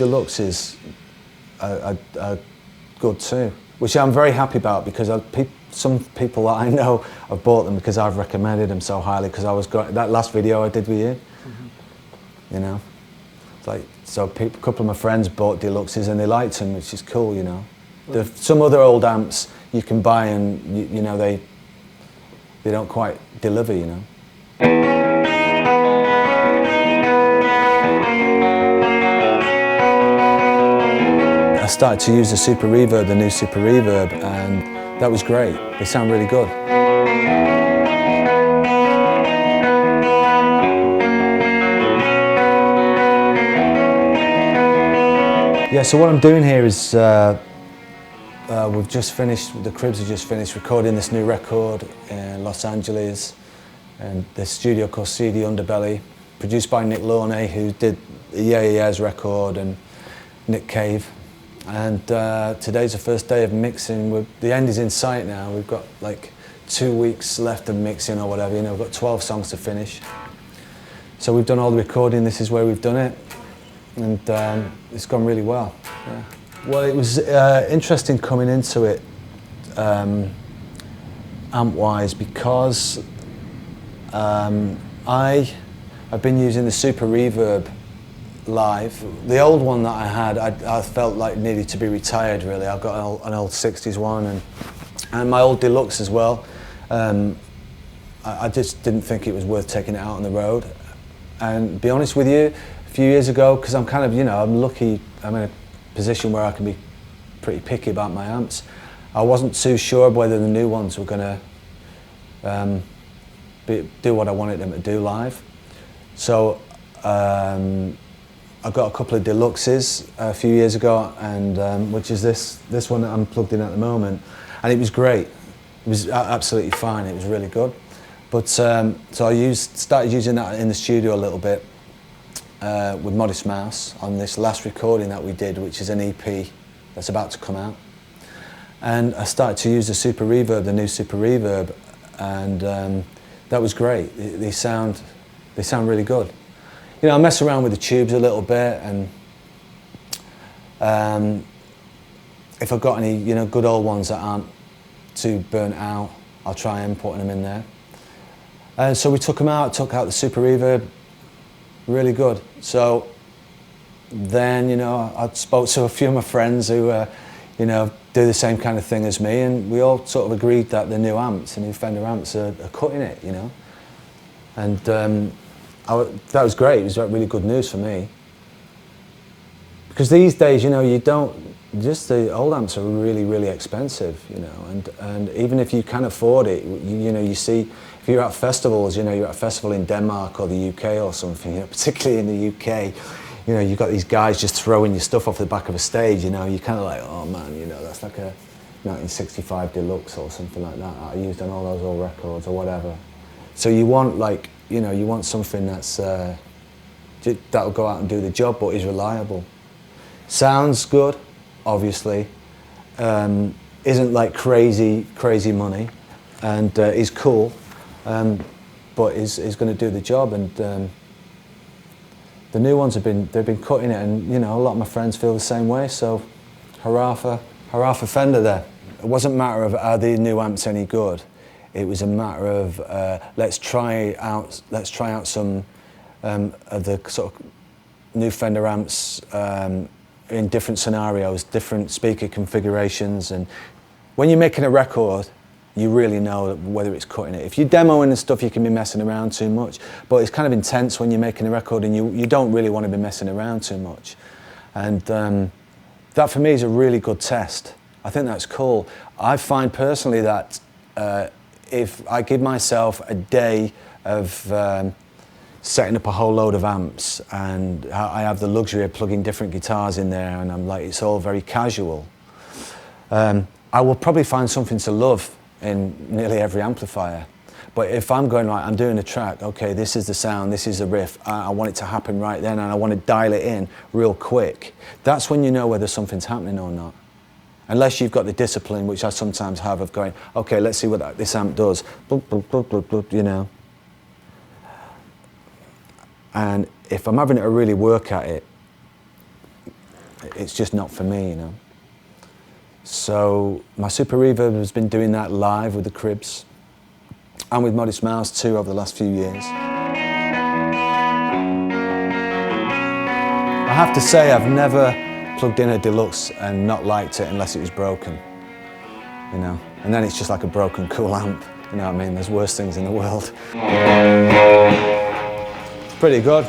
Deluxes are good too, which I'm very happy about, because some people that I know have bought them because I've recommended them so highly, because that last video I did with you, you know, it's like, so a couple of my friends bought Deluxes and they liked them, which is cool, you know. There's some other old amps you can buy and you know they don't quite deliver, you know. I started to use the Super Reverb, the new Super Reverb, and that was great. They sound really good. Yeah, so what I'm doing here is we've just finished, the Cribs have just finished recording this new record in Los Angeles, and the studio called CD Underbelly, produced by Nick Launay, who did the Yeah Yeah Yeahs record, and Nick Cave. And today's the first day of mixing. The end is in sight now. We've got like 2 weeks left of mixing or whatever, you know, we've got 12 songs to finish. So we've done all the recording, this is where we've done it, and it's gone really well. Yeah. Well, it was interesting coming into it amp-wise, because I've been using the Super Reverb live. The old one that I had, I felt like needed to be retired really. I've got an old 60s one and my old Deluxe as well. I just didn't think it was worth taking it out on the road. And to be honest with you, a few years ago, because I'm kind of, you know, I'm lucky, I'm in a position where I can be pretty picky about my amps. I wasn't too sure whether the new ones were going to do what I wanted them to do live. So I got a couple of Deluxes a few years ago, and which is this one that I'm plugged in at the moment, and it was great. It was absolutely fine. It was really good. But so I started using that in the studio a little bit with Modest Mouse on this last recording that we did, which is an EP that's about to come out. And I started to use the Super Reverb, the new Super Reverb, and that was great. They sound really good. You know, I mess around with the tubes a little bit, and if I've got any, you know, good old ones that aren't too burnt out, I'll try importing them in there. And so we took out the Super Reverb, really good. So then, you know, I spoke to a few of my friends who, you know, do the same kind of thing as me, and we all sort of agreed that the new amps, the new Fender amps, are cutting it, you know. And that was great. It was really good news for me. Because these days, you know, the old amps are really, really expensive, you know, and even if you can afford it, you know, you see, if you're at festivals, you know, you're at a festival in Denmark or the UK or something, you know, particularly in the UK, you know, you've got these guys just throwing your stuff off the back of a stage, you know, you're kind of like, oh man, you know, that's like a 1965 Deluxe or something like that I used on all those old records or whatever. So you want, like, you know, you want something that's that'll go out and do the job, but is reliable. Sounds good, obviously. Isn't like crazy money, and is cool, but is going to do the job. And the new ones they've been cutting it, and you know, a lot of my friends feel the same way. So, hurrah for Fender there. It wasn't a matter of are the new amps any good. It was a matter of let's try out some of the sort of new Fender amps in different scenarios, different speaker configurations. And when you're making a record, you really know whether it's cutting it. If you're demoing and stuff, you can be messing around too much. But it's kind of intense when you're making a record, and you don't really want to be messing around too much. And that for me is a really good test. I think that's cool. I find personally that if I give myself a day of setting up a whole load of amps, and I have the luxury of plugging different guitars in there, and I'm like, it's all very casual, I will probably find something to love in nearly every amplifier. But if I'm going, right, I'm doing a track, okay, this is the sound, this is the riff, I want it to happen right then, and I want to dial it in real quick, that's when you know whether something's happening or not. Unless you've got the discipline, which I sometimes have, of going, okay, let's see what this amp does, bloop, bloop, bloop, bloop, bloop, you know. And if I'm having to really work at it, it's just not for me, you know. So my Super Reverb has been doing that live with the cribs and with Modest Mouse too over the last few years. I have to say I've never plugged in a Deluxe and not liked it unless it was broken, you know. And then it's just like a broken cool amp, you know what I mean? There's worse things in the world. It's pretty good.